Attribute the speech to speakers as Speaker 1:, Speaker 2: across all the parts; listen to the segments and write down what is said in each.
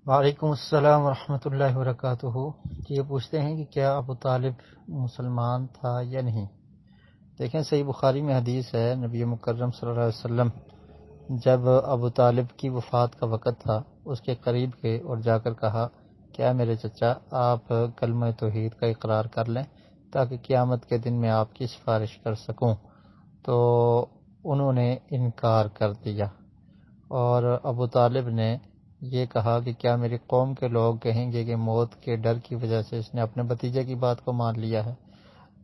Speaker 1: وعلیکم السلام ورحمۃ اللہ وبرکاتہ۔ یہ پوچھتے ہیں کہ کیا ابو طالب مسلمان تھا یا نہیں۔ دیکھیں، صحیح بخاری میں حدیث ہے، نبی مکرم صلی اللہ علیہ وسلم جب ابو طالب کی وفات کا وقت تھا اس کے قریب گئے اور جا کر کہا، کیا میرے چچا آپ کلمہ توحید کا اقرار کر لیں تاکہ قیامت کے دن میں آپ کی سفارش کر سکوں۔ تو انہوں نے انکار کر دیا، اور ابو طالب نے یہ کہا کہ کیا میری قوم کے لوگ کہیں گے کہ موت کے ڈر کی وجہ سے اس نے اپنے بھتیجے کی بات کو مان لیا ہے۔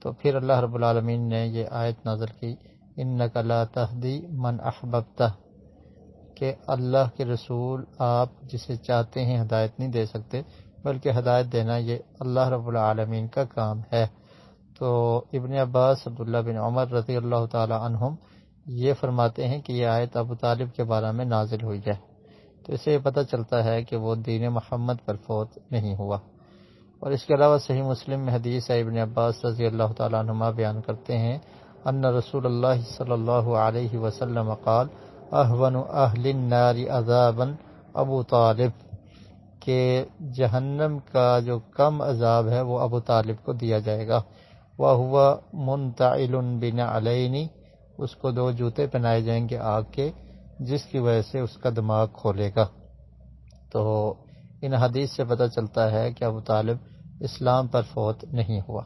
Speaker 1: تو پھر اللہ رب العالمین نے یہ آیت نازل کی، انک لا تہدی من احببتہ، کہ اللہ کے رسول آپ جسے چاہتے ہیں ہدایت نہیں دے سکتے، بلکہ ہدایت دینا یہ اللہ رب العالمین کا کام ہے۔ تو ابن عباس، عبداللہ بن عمر رضی اللہ تعالی عنہم یہ فرماتے ہیں کہ یہ آیت ابو طالب کے بارے میں نازل ہوئی ہے۔ تو اسے یہ پتہ چلتا ہے کہ وہ دین محمد پر فوت نہیں ہوا۔ اور اس کے علاوہ صحیح مسلم میں حدیث ہے، ابن عباس رضی اللہ تعالیٰ عنہما بیان کرتے ہیں، ان رسول اللہ صلی اللہ علیہ وسلم قال، اہون اہل النار عذابا ابو طالب، کہ جہنم کا جو کم عذاب ہے وہ ابو طالب کو دیا جائے گا۔ وَهُوَ مُنْتَعِلٌ بِنَعْلَيْنِ، اس کو 2 جوتے پہنائے جائیں گے آگ کے، جس کی وجہ سے اس کا دماغ کھولے گا۔ تو ان حدیث سے پتہ چلتا ہے کہ ابو طالب اسلام پر فوت نہیں ہوا۔